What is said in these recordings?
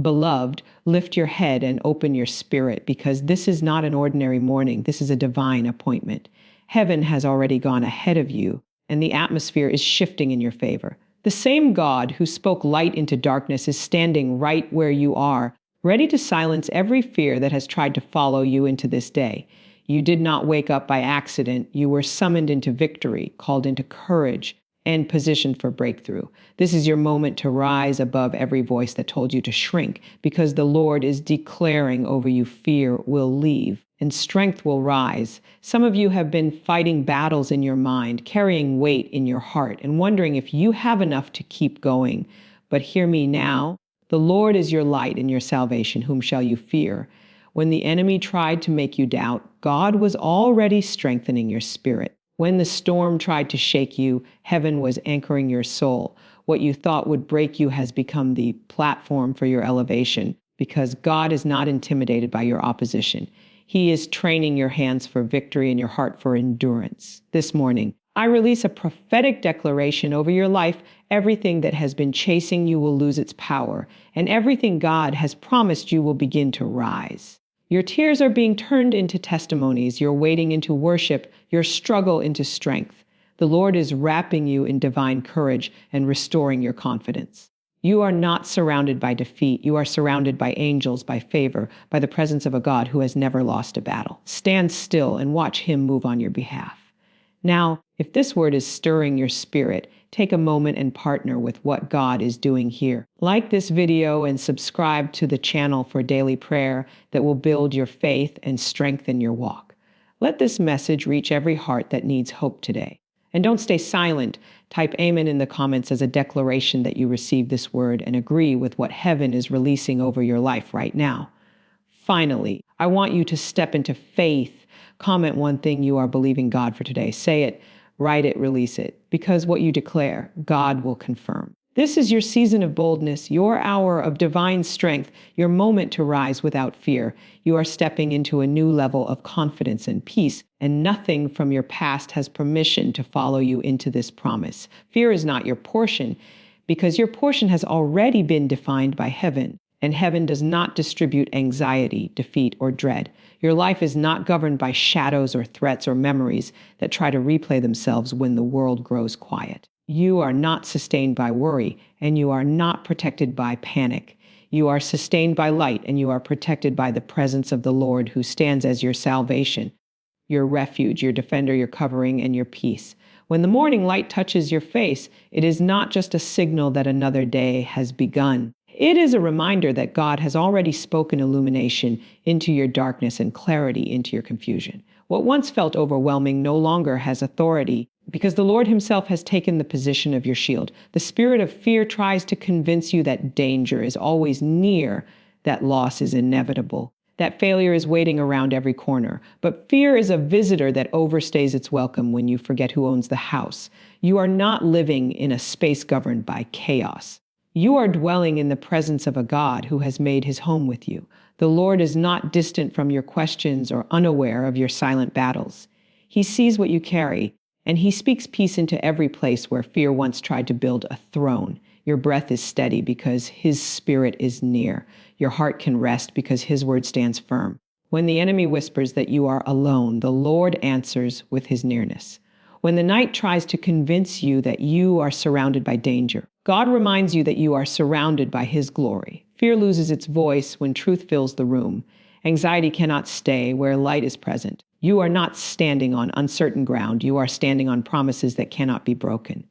Beloved, lift your head and open your spirit, because this is not an ordinary morning. This is a divine appointment. Heaven has already gone ahead of you, and the atmosphere is shifting in your favor. The same God who spoke light into darkness is standing right where you are, ready to silence every fear that has tried to follow you into this day. You did not wake up by accident. You were summoned into victory, called into courage, and positioned for breakthrough. This is your moment to rise above every voice that told you to shrink, because the Lord is declaring over you fear will leave and strength will rise. Some of you have been fighting battles in your mind, carrying weight in your heart, and wondering if you have enough to keep going. But hear me now. The Lord is your light and your salvation. Whom shall you fear? When the enemy tried to make you doubt, God was already strengthening your spirit. When the storm tried to shake you, heaven was anchoring your soul. What you thought would break you has become the platform for your elevation, because God is not intimidated by your opposition. He is training your hands for victory and your heart for endurance. This morning, I release a prophetic declaration over your life. Everything that has been chasing you will lose its power, and everything God has promised you will begin to rise. Your tears are being turned into testimonies, your waiting into worship, your struggle into strength. The Lord is wrapping you in divine courage and restoring your confidence. You are not surrounded by defeat. You are surrounded by angels, by favor, by the presence of a God who has never lost a battle. Stand still and watch Him move on your behalf. Now, if this word is stirring your spirit, take a moment and partner with what God is doing here. Like this video and subscribe to the channel for daily prayer that will build your faith and strengthen your walk. Let this message reach every heart that needs hope today. And don't stay silent. Type amen in the comments as a declaration that you receive this word and agree with what heaven is releasing over your life right now. Finally, I want you to step into faith. Comment one thing you are believing God for today. Say it, write it, release it, because what you declare, God will confirm. This is your season of boldness, your hour of divine strength, your moment to rise without fear. You are stepping into a new level of confidence and peace, and nothing from your past has permission to follow you into this promise. Fear is not your portion, because your portion has already been defined by heaven. And heaven does not distribute anxiety, defeat, or dread. Your life is not governed by shadows or threats or memories that try to replay themselves when the world grows quiet. You are not sustained by worry, and you are not protected by panic. You are sustained by light, and you are protected by the presence of the Lord, who stands as your salvation, your refuge, your defender, your covering, and your peace. When the morning light touches your face, it is not just a signal that another day has begun. It is a reminder that God has already spoken illumination into your darkness and clarity into your confusion. What once felt overwhelming no longer has authority, because the Lord Himself has taken the position of your shield. The spirit of fear tries to convince you that danger is always near, that loss is inevitable, that failure is waiting around every corner. But fear is a visitor that overstays its welcome when you forget who owns the house. You are not living in a space governed by chaos. You are dwelling in the presence of a God who has made His home with you. The Lord is not distant from your questions or unaware of your silent battles. He sees what you carry, and He speaks peace into every place where fear once tried to build a throne. Your breath is steady because His Spirit is near. Your heart can rest because His word stands firm. When the enemy whispers that you are alone, the Lord answers with His nearness. When the night tries to convince you that you are surrounded by danger, God reminds you that you are surrounded by His glory. Fear loses its voice when truth fills the room. Anxiety cannot stay where light is present. You are not standing on uncertain ground. You are standing on promises that cannot be broken.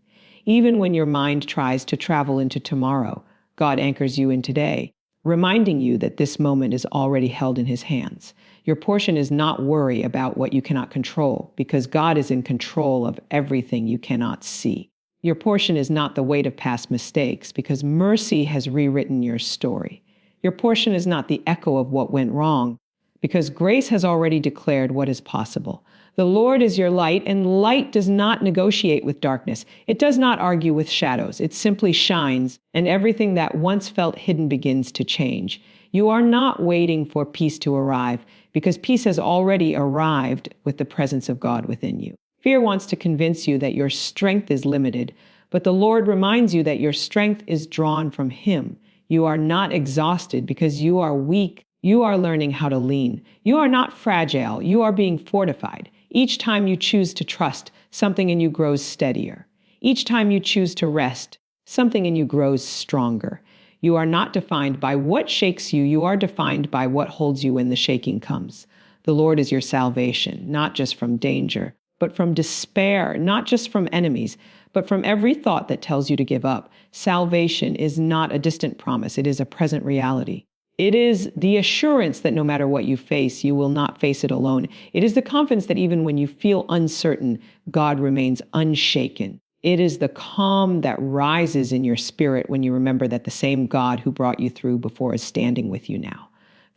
Even when your mind tries to travel into tomorrow, God anchors you in today, reminding you that this moment is already held in His hands. Your portion is not worry about what you cannot control, because God is in control of everything you cannot see. Your portion is not the weight of past mistakes, because mercy has rewritten your story. Your portion is not the echo of what went wrong, because grace has already declared what is possible. The Lord is your light, and light does not negotiate with darkness. It does not argue with shadows. It simply shines, and everything that once felt hidden begins to change. You are not waiting for peace to arrive, because peace has already arrived with the presence of God within you. Fear wants to convince you that your strength is limited, but the Lord reminds you that your strength is drawn from Him. You are not exhausted because you are weak. You are learning how to lean. You are not fragile. You are being fortified. Each time you choose to trust, something in you grows steadier. Each time you choose to rest, something in you grows stronger. You are not defined by what shakes you. You are defined by what holds you when the shaking comes. The Lord is your salvation, not just from danger, but from despair, not just from enemies, but from every thought that tells you to give up. Salvation is not a distant promise. It is a present reality. It is the assurance that no matter what you face, you will not face it alone. It is the confidence that even when you feel uncertain, God remains unshaken. It is the calm that rises in your spirit when you remember that the same God who brought you through before is standing with you now.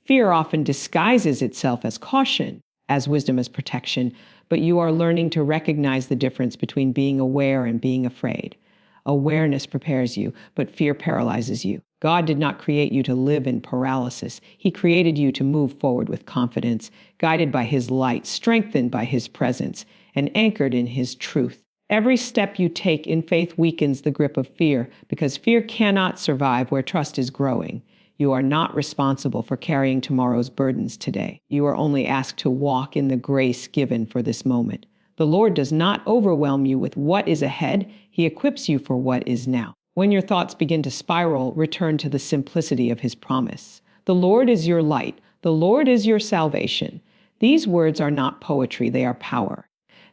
Fear often disguises itself as caution, as wisdom as protection, but you are learning to recognize the difference between being aware and being afraid. Awareness prepares you, but fear paralyzes you. God did not create you to live in paralysis. He created you to move forward with confidence, guided by His light, strengthened by His presence, and anchored in His truth. Every step you take in faith weakens the grip of fear, because fear cannot survive where trust is growing. You are not responsible for carrying tomorrow's burdens today. You are only asked to walk in the grace given for this moment. The Lord does not overwhelm you with what is ahead. He equips you for what is now. When your thoughts begin to spiral, return to the simplicity of His promise. The Lord is your light. The Lord is your salvation. These words are not poetry, they are power.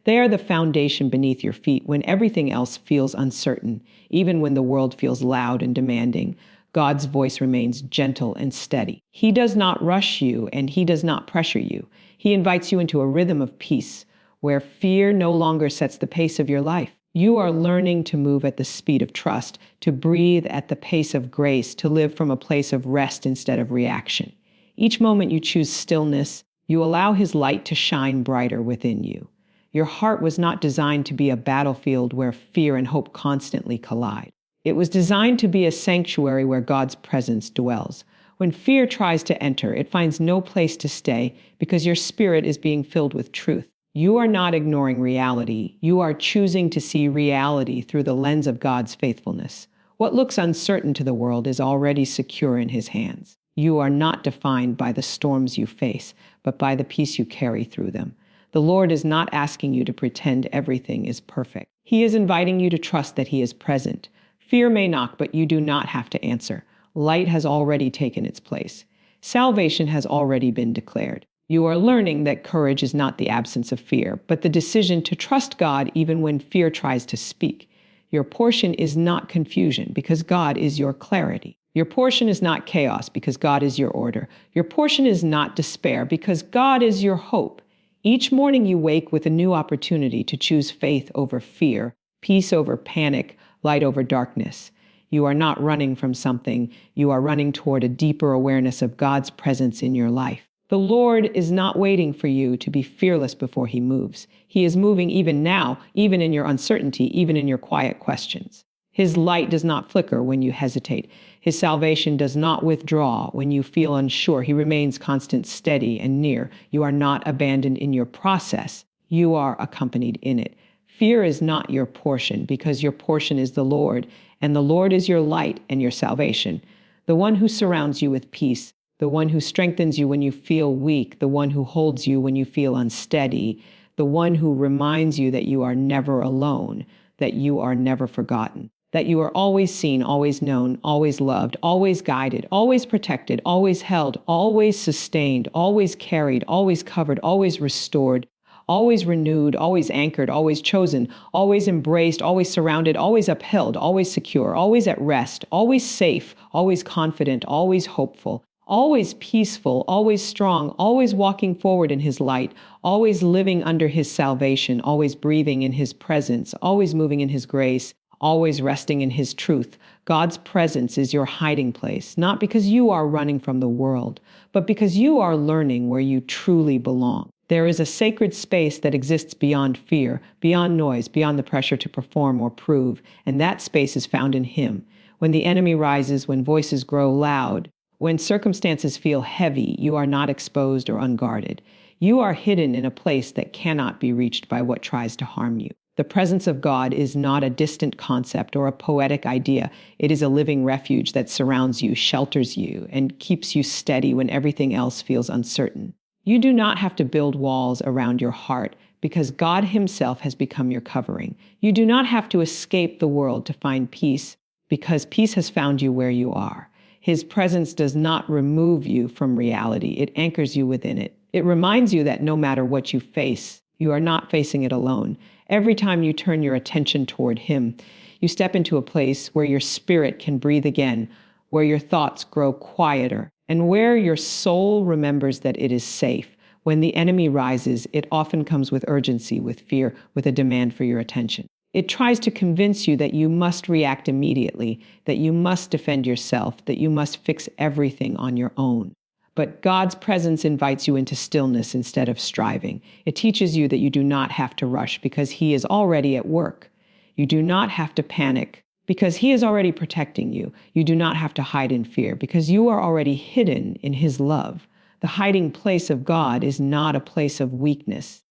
They are the foundation beneath your feet when everything else feels uncertain, even when the world feels loud and demanding. God's voice remains gentle and steady. He does not rush you and He does not pressure you. He invites you into a rhythm of peace where fear no longer sets the pace of your life. You are learning to move at the speed of trust, to breathe at the pace of grace, to live from a place of rest instead of reaction. Each moment you choose stillness, you allow His light to shine brighter within you. Your heart was not designed to be a battlefield where fear and hope constantly collide. It was designed to be a sanctuary where God's presence dwells. When fear tries to enter, it finds no place to stay because your spirit is being filled with truth. You are not ignoring reality. You are choosing to see reality through the lens of God's faithfulness. What looks uncertain to the world is already secure in His hands. You are not defined by the storms you face, but by the peace you carry through them. The Lord is not asking you to pretend everything is perfect. He is inviting you to trust that He is present. Fear may knock, but you do not have to answer. Light has already taken its place. Salvation has already been declared. You are learning that courage is not the absence of fear, but the decision to trust God even when fear tries to speak. Your portion is not confusion because God is your clarity. Your portion is not chaos because God is your order. Your portion is not despair because God is your hope. Each morning you wake with a new opportunity to choose faith over fear, peace over panic, light over darkness. You are not running from something. You are running toward a deeper awareness of God's presence in your life. The Lord is not waiting for you to be fearless before He moves. He is moving even now, even in your uncertainty, even in your quiet questions. His light does not flicker when you hesitate. His salvation does not withdraw when you feel unsure. He remains constant, steady, and near. You are not abandoned in your process. You are accompanied in it. Fear is not your portion because your portion is the Lord, and the Lord is your light and your salvation. The one who surrounds you with peace, the one who strengthens you when you feel weak, the one who holds you when you feel unsteady, the one who reminds you that you are never alone, that you are never forgotten, that you are always seen, always known, always loved, always guided, always protected, always held, always sustained, always carried, always covered, always restored, always renewed, always anchored, always chosen, always embraced, always surrounded, always upheld, always secure, always at rest, always safe, always confident, always hopeful, always peaceful, always strong, always walking forward in His light, always living under His salvation, always breathing in His presence, always moving in His grace, always resting in His truth. God's presence is your hiding place, not because you are running from the world, but because you are learning where you truly belong. There is a sacred space that exists beyond fear, beyond noise, beyond the pressure to perform or prove, and that space is found in Him. When the enemy rises, when voices grow loud, when circumstances feel heavy, you are not exposed or unguarded. You are hidden in a place that cannot be reached by what tries to harm you. The presence of God is not a distant concept or a poetic idea. It is a living refuge that surrounds you, shelters you, and keeps you steady when everything else feels uncertain. You do not have to build walls around your heart because God Himself has become your covering. You do not have to escape the world to find peace because peace has found you where you are. His presence does not remove you from reality. It anchors you within it. It reminds you that no matter what you face, you are not facing it alone. Every time you turn your attention toward Him, you step into a place where your spirit can breathe again, where your thoughts grow quieter, and where your soul remembers that it is safe. When the enemy rises, it often comes with urgency, with fear, with a demand for your attention. It tries to convince you that you must react immediately, that you must defend yourself, that you must fix everything on your own. But God's presence invites you into stillness instead of striving. It teaches you that you do not have to rush because He is already at work. You do not have to panic because He is already protecting you. You do not have to hide in fear because you are already hidden in His love. The hiding place of God is not a place of weakness,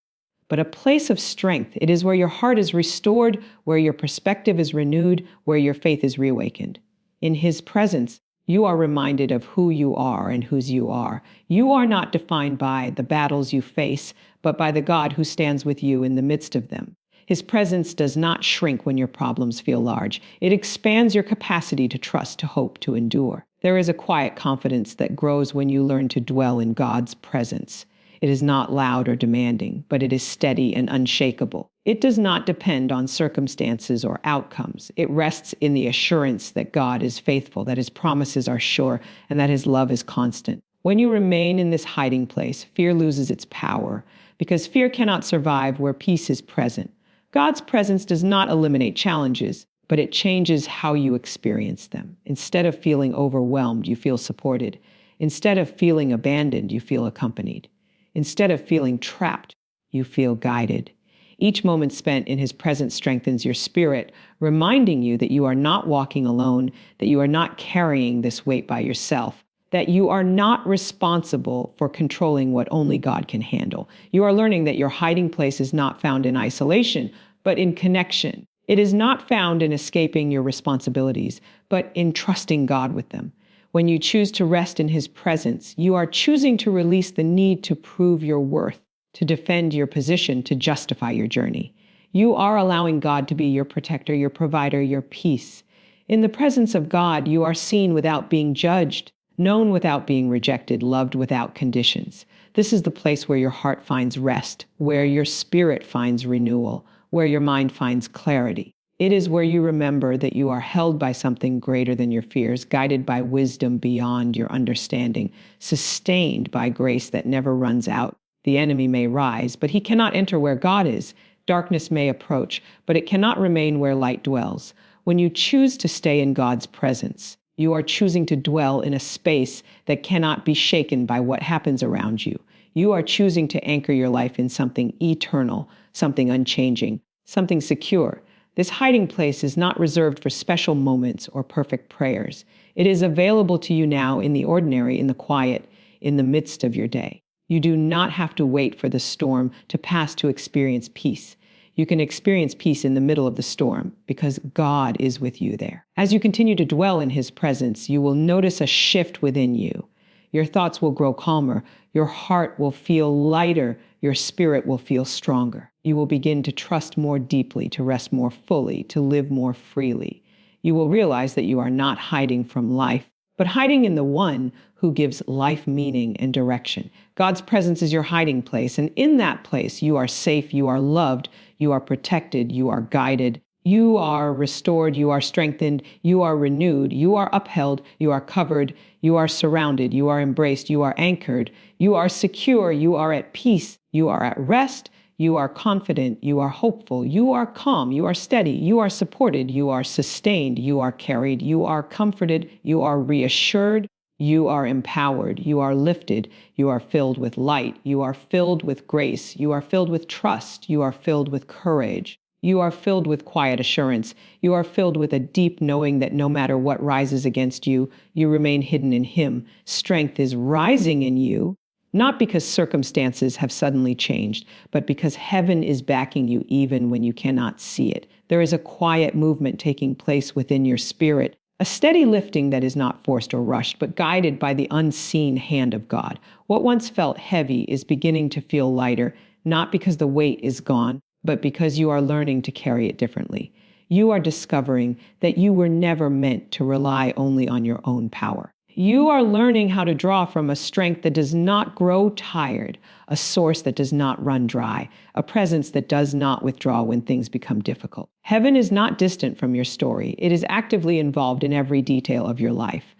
but a place of strength. It is where your heart is restored, where your perspective is renewed, where your faith is reawakened. In His presence, you are reminded of who you are and whose you are. You are not defined by the battles you face, but by the God who stands with you in the midst of them. His presence does not shrink when your problems feel large. It expands your capacity to trust, to hope, to endure. There is a quiet confidence that grows when you learn to dwell in God's presence. It is not loud or demanding, but it is steady and unshakable. It does not depend on circumstances or outcomes. It rests in the assurance that God is faithful, that His promises are sure, and that His love is constant. When you remain in this hiding place, fear loses its power, because fear cannot survive where peace is present. God's presence does not eliminate challenges, but it changes how you experience them. Instead of feeling overwhelmed, you feel supported. Instead of feeling abandoned, you feel accompanied. Instead of feeling trapped, you feel guided. Each moment spent in His presence strengthens your spirit, reminding you that you are not walking alone, that you are not carrying this weight by yourself, that you are not responsible for controlling what only God can handle. You are learning that your hiding place is not found in isolation, but in connection. It is not found in escaping your responsibilities, but in trusting God with them. When you choose to rest in His presence, you are choosing to release the need to prove your worth, to defend your position, to justify your journey. You are allowing God to be your protector, your provider, your peace. In the presence of God, you are seen without being judged, known without being rejected, loved without conditions. This is the place where your heart finds rest, where your spirit finds renewal, where your mind finds clarity. It is where you remember that you are held by something greater than your fears, guided by wisdom beyond your understanding, sustained by grace that never runs out. The enemy may rise, but he cannot enter where God is. Darkness may approach, but it cannot remain where light dwells. When you choose to stay in God's presence, you are choosing to dwell in a space that cannot be shaken by what happens around you. You are choosing to anchor your life in something eternal, something unchanging, something secure. This hiding place is not reserved for special moments or perfect prayers. It is available to you now in the ordinary, in the quiet, in the midst of your day. You do not have to wait for the storm to pass to experience peace. You can experience peace in the middle of the storm because God is with you there. As you continue to dwell in His presence, you will notice a shift within you. Your thoughts will grow calmer. Your heart will feel lighter. Your spirit will feel stronger. You will begin to trust more deeply, to rest more fully, to live more freely. You will realize that you are not hiding from life, but hiding in the One who gives life meaning and direction. God's presence is your hiding place, and in that place you are safe, you are loved, you are protected, you are guided, you are restored, you are strengthened, you are renewed, you are upheld, you are covered, you are surrounded, you are embraced, you are anchored, you are secure, you are at peace, you are at rest, you are confident, you are hopeful, you are calm, you are steady, you are supported, you are sustained, you are carried, you are comforted, you are reassured, you are empowered, you are lifted, you are filled with light, you are filled with grace, you are filled with trust, you are filled with courage, you are filled with quiet assurance, you are filled with a deep knowing that no matter what rises against you, you remain hidden in Him. Strength is rising in you, Not because circumstances have suddenly changed, but because heaven is backing you even when you cannot see it. There is a quiet movement taking place within your spirit, a steady lifting that is not forced or rushed, but guided by the unseen hand of God. What once felt heavy is beginning to feel lighter, not because the weight is gone, but because you are learning to carry it differently. You are discovering that you were never meant to rely only on your own power. You are learning how to draw from a strength that does not grow tired, a source that does not run dry, a presence that does not withdraw when things become difficult. Heaven is not distant from your story. It is actively involved in every detail of your life.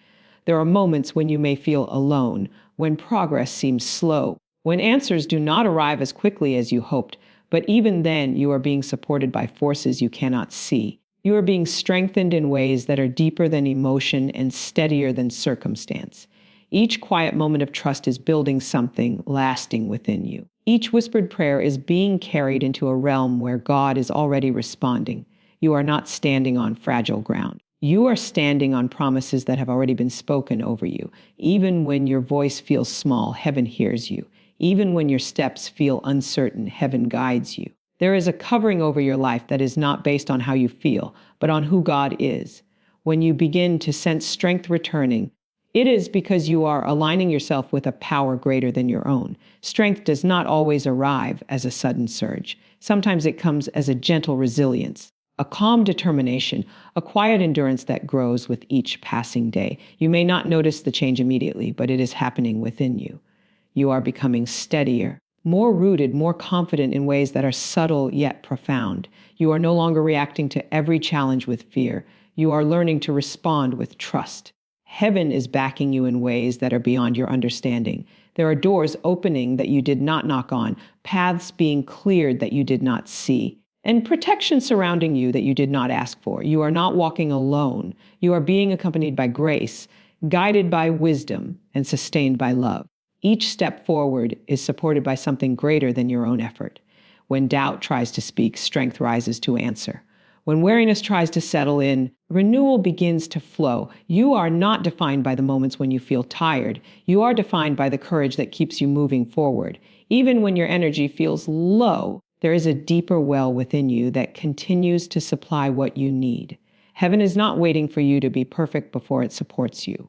There are moments when you may feel alone, when progress seems slow, when answers do not arrive as quickly as you hoped, but even then you are being supported by forces you cannot see. You are being strengthened in ways that are deeper than emotion and steadier than circumstance. Each quiet moment of trust is building something lasting within you. Each whispered prayer is being carried into a realm where God is already responding. You are not standing on fragile ground. You are standing on promises that have already been spoken over you. Even when your voice feels small, heaven hears you. Even when your steps feel uncertain, heaven guides you. There is a covering over your life that is not based on how you feel, but on who God is. When you begin to sense strength returning, it is because you are aligning yourself with a power greater than your own. Strength does not always arrive as a sudden surge. Sometimes it comes as a gentle resilience, a calm determination, a quiet endurance that grows with each passing day. You may not notice the change immediately, but it is happening within you. You are becoming steadier, more rooted, more confident in ways that are subtle yet profound. You are no longer reacting to every challenge with fear. You are learning to respond with trust. Heaven is backing you in ways that are beyond your understanding. There are doors opening that you did not knock on, paths being cleared that you did not see, and protection surrounding you that you did not ask for. You are not walking alone. You are being accompanied by grace, guided by wisdom, and sustained by love. Each step forward is supported by something greater than your own effort. When doubt tries to speak, strength rises to answer. When weariness tries to settle in, renewal begins to flow. You are not defined by the moments when you feel tired. You are defined by the courage that keeps you moving forward. Even when your energy feels low, there is a deeper well within you that continues to supply what you need. Heaven is not waiting for you to be perfect before it supports you.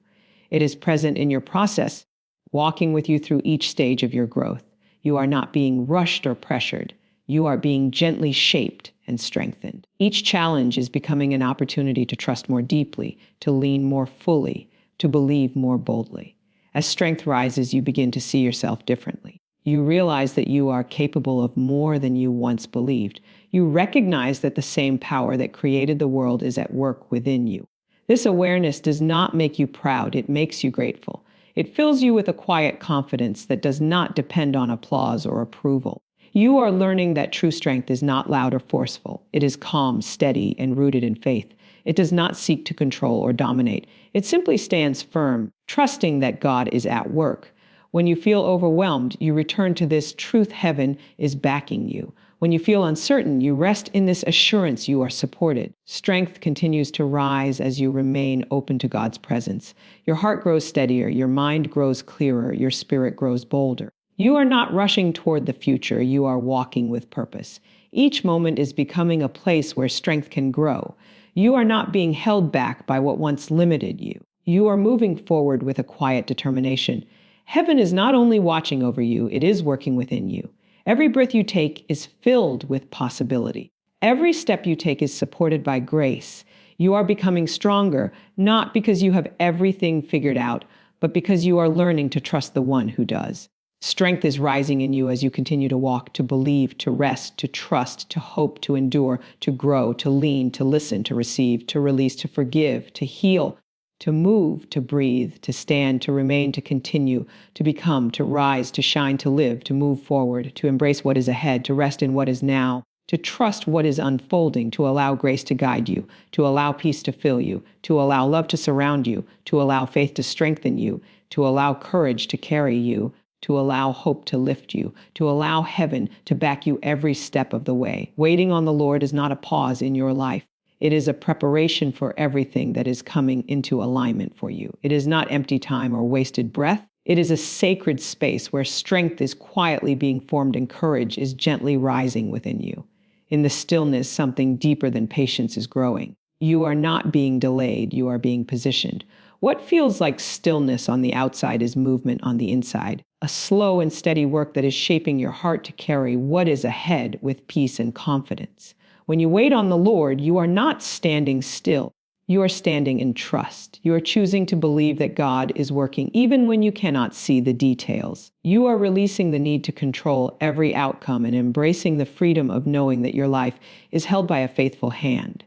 It is present in your process, walking with you through each stage of your growth. You are not being rushed or pressured. You are being gently shaped and strengthened. Each challenge is becoming an opportunity to trust more deeply, to lean more fully, to believe more boldly. As strength rises, you begin to see yourself differently. You realize that you are capable of more than you once believed. You recognize that the same power that created the world is at work within you. This awareness does not make you proud, it makes you grateful. It fills you with a quiet confidence that does not depend on applause or approval. You are learning that true strength is not loud or forceful. It is calm, steady, and rooted in faith. It does not seek to control or dominate. It simply stands firm, trusting that God is at work. When you feel overwhelmed, you return to this truth heaven is backing you. When you feel uncertain, you rest in this assurance you are supported. Strength continues to rise as you remain open to God's presence. Your heart grows steadier, your mind grows clearer, your spirit grows bolder. You are not rushing toward the future, you are walking with purpose. Each moment is becoming a place where strength can grow. You are not being held back by what once limited you. You are moving forward with a quiet determination. Heaven is not only watching over you, it is working within you. Every breath you take is filled with possibility. Every step you take is supported by grace. You are becoming stronger, not because you have everything figured out, but because you are learning to trust the one who does. Strength is rising in you as you continue to walk, to believe, to rest, to trust, to hope, to endure, to grow, to lean, to listen, to receive, to release, to forgive, to heal, to move, to breathe, to stand, to remain, to continue, to become, to rise, to shine, to live, to move forward, to embrace what is ahead, to rest in what is now, to trust what is unfolding, to allow grace to guide you, to allow peace to fill you, to allow love to surround you, to allow faith to strengthen you, to allow courage to carry you, to allow hope to lift you, to allow heaven to back you every step of the way. Waiting on the Lord is not a pause in your life. It is a preparation for everything that is coming into alignment for you. It is not empty time or wasted breath. It is a sacred space where strength is quietly being formed and courage is gently rising within you. In the stillness, something deeper than patience is growing. You are not being delayed, you are being positioned. What feels like stillness on the outside is movement on the inside, a slow and steady work that is shaping your heart to carry what is ahead with peace and confidence. When you wait on the Lord, you are not standing still. You are standing in trust. You are choosing to believe that God is working even when you cannot see the details. You are releasing the need to control every outcome and embracing the freedom of knowing that your life is held by a faithful hand.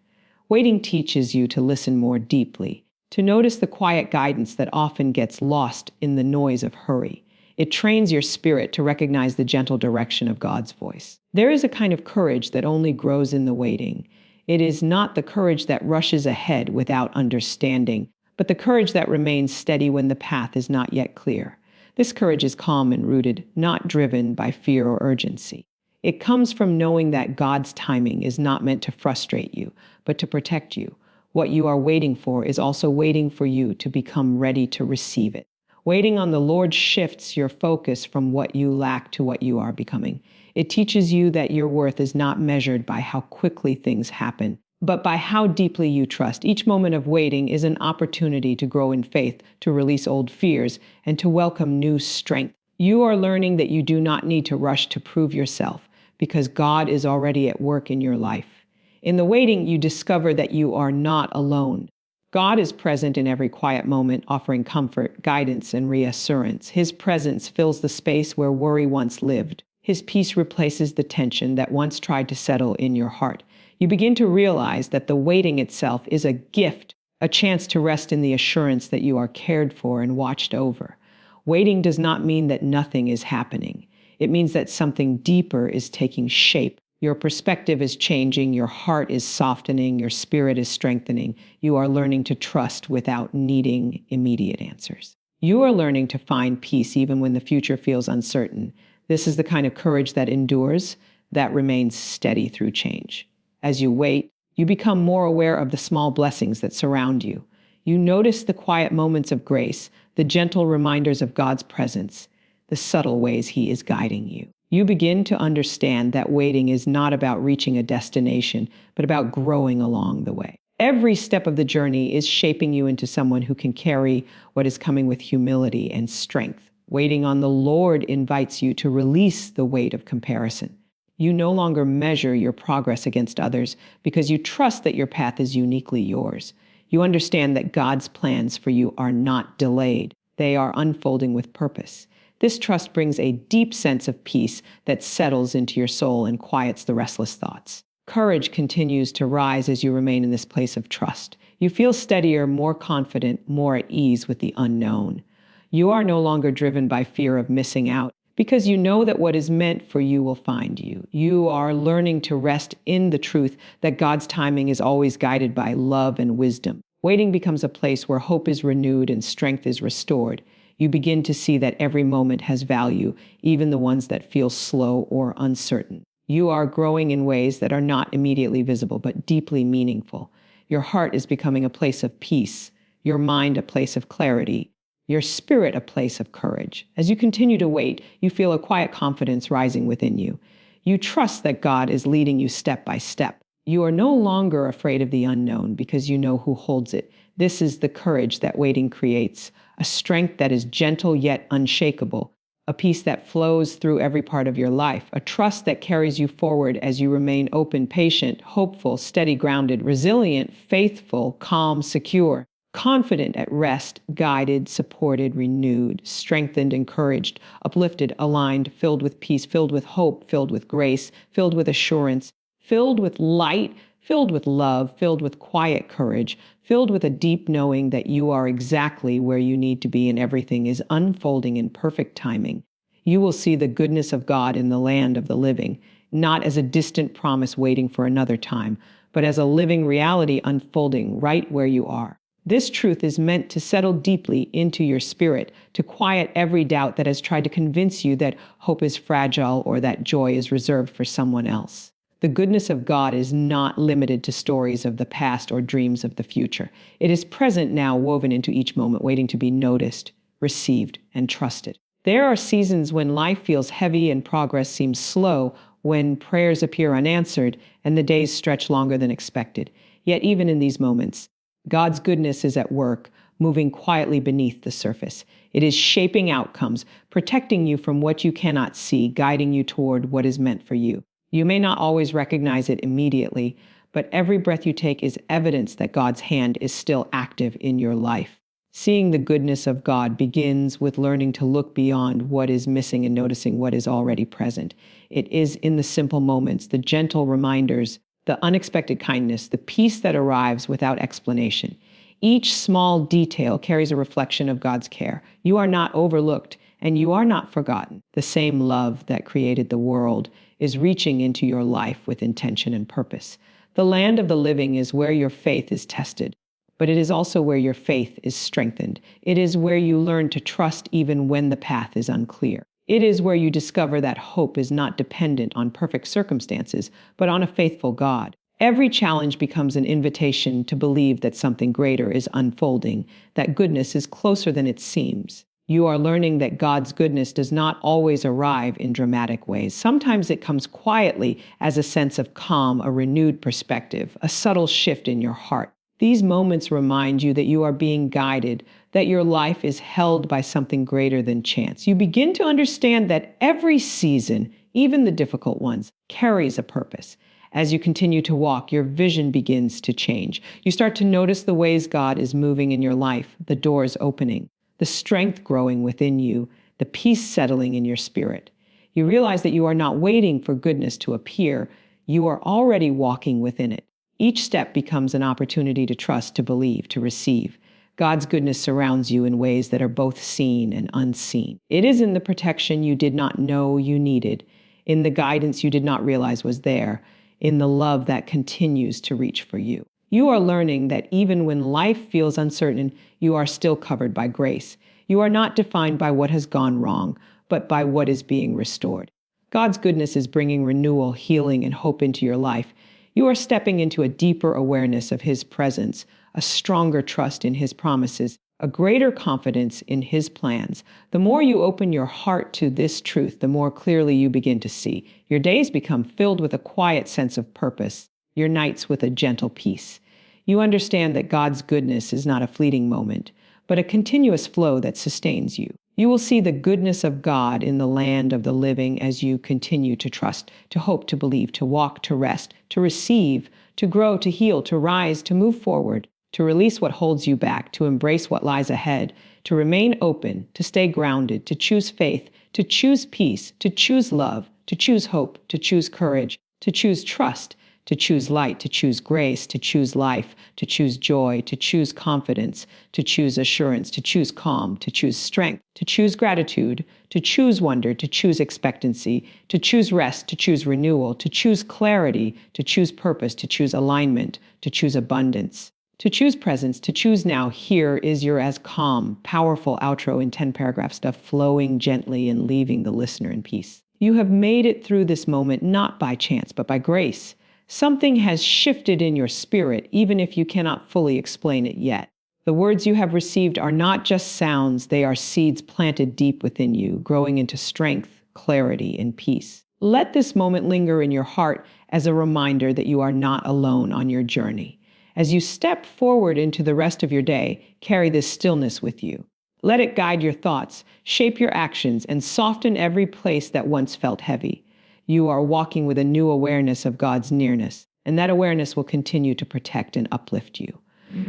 Waiting teaches you to listen more deeply, to notice the quiet guidance that often gets lost in the noise of hurry. It trains your spirit to recognize the gentle direction of God's voice. There is a kind of courage that only grows in the waiting. It is not the courage that rushes ahead without understanding, but the courage that remains steady when the path is not yet clear. This courage is calm and rooted, not driven by fear or urgency. It comes from knowing that God's timing is not meant to frustrate you, but to protect you. What you are waiting for is also waiting for you to become ready to receive it. Waiting on the Lord shifts your focus from what you lack to what you are becoming. It teaches you that your worth is not measured by how quickly things happen, but by how deeply you trust. Each moment of waiting is an opportunity to grow in faith, to release old fears, and to welcome new strength. You are learning that you do not need to rush to prove yourself, because God is already at work in your life. In the waiting, you discover that you are not alone. God is present in every quiet moment, offering comfort, guidance, and reassurance. His presence fills the space where worry once lived. His peace replaces the tension that once tried to settle in your heart. You begin to realize that the waiting itself is a gift, a chance to rest in the assurance that you are cared for and watched over. Waiting does not mean that nothing is happening. It means that something deeper is taking shape. Your perspective is changing, your heart is softening, your spirit is strengthening. You are learning to trust without needing immediate answers. You are learning to find peace even when the future feels uncertain. This is the kind of courage that endures, that remains steady through change. As you wait, you become more aware of the small blessings that surround you. You notice the quiet moments of grace, the gentle reminders of God's presence, the subtle ways He is guiding you. You begin to understand that waiting is not about reaching a destination, but about growing along the way. Every step of the journey is shaping you into someone who can carry what is coming with humility and strength. Waiting on the Lord invites you to release the weight of comparison. You no longer measure your progress against others because you trust that your path is uniquely yours. You understand that God's plans for you are not delayed. They are unfolding with purpose. This trust brings a deep sense of peace that settles into your soul and quiets the restless thoughts. Courage continues to rise as you remain in this place of trust. You feel steadier, more confident, more at ease with the unknown. You are no longer driven by fear of missing out because you know that what is meant for you will find you. You are learning to rest in the truth that God's timing is always guided by love and wisdom. Waiting becomes a place where hope is renewed and strength is restored. You begin to see that every moment has value, even the ones that feel slow or uncertain. You are growing in ways that are not immediately visible, but deeply meaningful. Your heart is becoming a place of peace, your mind a place of clarity, your spirit a place of courage. As you continue to wait, you feel a quiet confidence rising within you. You trust that God is leading you step by step. You are no longer afraid of the unknown because you know who holds it. This is the courage that waiting creates, a strength that is gentle yet unshakable, a peace that flows through every part of your life, a trust that carries you forward as you remain open, patient, hopeful, steady, grounded, resilient, faithful, calm, secure, confident at rest, guided, supported, renewed, strengthened, encouraged, uplifted, aligned, filled with peace, filled with hope, filled with grace, filled with assurance, filled with light, filled with love, filled with quiet courage, filled with a deep knowing that you are exactly where you need to be and everything is unfolding in perfect timing. You will see the goodness of God in the land of the living, not as a distant promise waiting for another time, but as a living reality unfolding right where you are. This truth is meant to settle deeply into your spirit, to quiet every doubt that has tried to convince you that hope is fragile or that joy is reserved for someone else. The goodness of God is not limited to stories of the past or dreams of the future. It is present now, woven into each moment, waiting to be noticed, received, and trusted. There are seasons when life feels heavy and progress seems slow, when prayers appear unanswered and the days stretch longer than expected. Yet even in these moments, God's goodness is at work, moving quietly beneath the surface. It is shaping outcomes, protecting you from what you cannot see, guiding you toward what is meant for you. You may not always recognize it immediately, but every breath you take is evidence that God's hand is still active in your life. Seeing the goodness of God begins with learning to look beyond what is missing and noticing what is already present. It is in the simple moments, the gentle reminders, the unexpected kindness, the peace that arrives without explanation. Each small detail carries a reflection of God's care. You are not overlooked, and you are not forgotten. The same love that created the world is reaching into your life with intention and purpose. The land of the living is where your faith is tested, but it is also where your faith is strengthened. It is where you learn to trust even when the path is unclear. It is where you discover that hope is not dependent on perfect circumstances, but on a faithful God. Every challenge becomes an invitation to believe that something greater is unfolding, that goodness is closer than it seems. You are learning that God's goodness does not always arrive in dramatic ways. Sometimes it comes quietly as a sense of calm, a renewed perspective, a subtle shift in your heart. These moments remind you that you are being guided, that your life is held by something greater than chance. You begin to understand that every season, even the difficult ones, carries a purpose. As you continue to walk, your vision begins to change. You start to notice the ways God is moving in your life, the doors opening, the strength growing within you, the peace settling in your spirit. You realize that you are not waiting for goodness to appear. You are already walking within it. Each step becomes an opportunity to trust, to believe, to receive. God's goodness surrounds you in ways that are both seen and unseen. It is in the protection you did not know you needed, in the guidance you did not realize was there, in the love that continues to reach for you. You are learning that even when life feels uncertain, you are still covered by grace. You are not defined by what has gone wrong, but by what is being restored. God's goodness is bringing renewal, healing, and hope into your life. You are stepping into a deeper awareness of His presence, a stronger trust in His promises, a greater confidence in His plans. The more you open your heart to this truth, the more clearly you begin to see. Your days become filled with a quiet sense of purpose, your nights with a gentle peace. You understand that God's goodness is not a fleeting moment, but a continuous flow that sustains you. You will see the goodness of God in the land of the living as you continue to trust, to hope, to believe, to walk, to rest, to receive, to grow, to heal, to rise, to move forward, to release what holds you back, to embrace what lies ahead, to remain open, to stay grounded, to choose faith, to choose peace, to choose love, to choose hope, to choose courage, to choose trust, to choose light, to choose grace, to choose life, to choose joy, to choose confidence, to choose assurance, to choose calm, to choose strength, to choose gratitude, to choose wonder, to choose expectancy, to choose rest, to choose renewal, to choose clarity, to choose purpose, to choose alignment, to choose abundance, to choose presence, to choose now. Here is your as calm, powerful outro in 10 paragraph stuff, flowing gently and leaving the listener in peace. You have made it through this moment not by chance, but by grace. Something has shifted in your spirit, even if you cannot fully explain it yet. The words you have received are not just sounds, they are seeds planted deep within you, growing into strength, clarity, and peace. Let this moment linger in your heart as a reminder that you are not alone on your journey. As you step forward into the rest of your day, carry this stillness with you. Let it guide your thoughts, shape your actions, and soften every place that once felt heavy. You are walking with a new awareness of God's nearness, and that awareness will continue to protect and uplift you.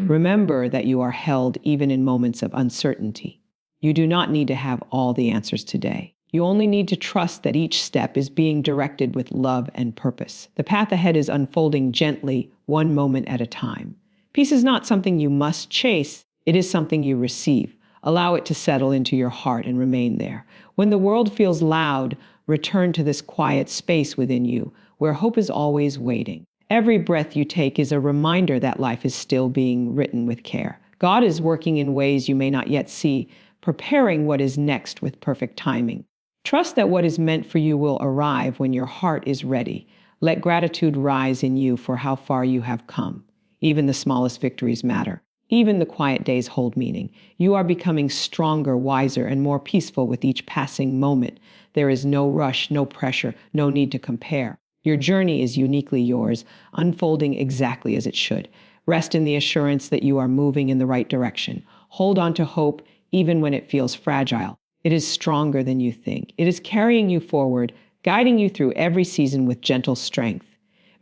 Remember that you are held even in moments of uncertainty. You do not need to have all the answers today. You only need to trust that each step is being directed with love and purpose. The path ahead is unfolding gently, one moment at a time. Peace is not something you must chase. It is something you receive. Allow it to settle into your heart and remain there. When the world feels loud, return to this quiet space within you, where hope is always waiting. Every breath you take is a reminder that life is still being written with care. God is working in ways you may not yet see, preparing what is next with perfect timing. Trust that what is meant for you will arrive when your heart is ready. Let gratitude rise in you for how far you have come. Even the smallest victories matter. Even the quiet days hold meaning. You are becoming stronger, wiser, and more peaceful with each passing moment. There is no rush, no pressure, no need to compare. Your journey is uniquely yours, unfolding exactly as it should. Rest in the assurance that you are moving in the right direction. Hold on to hope even when it feels fragile. It is stronger than you think. It is carrying you forward, guiding you through every season with gentle strength.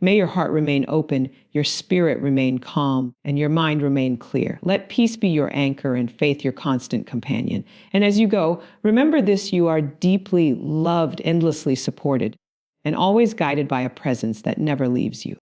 May your heart remain open, your spirit remain calm, and your mind remain clear. Let peace be your anchor and faith your constant companion. And as you go, remember this: you are deeply loved, endlessly supported, and always guided by a presence that never leaves you.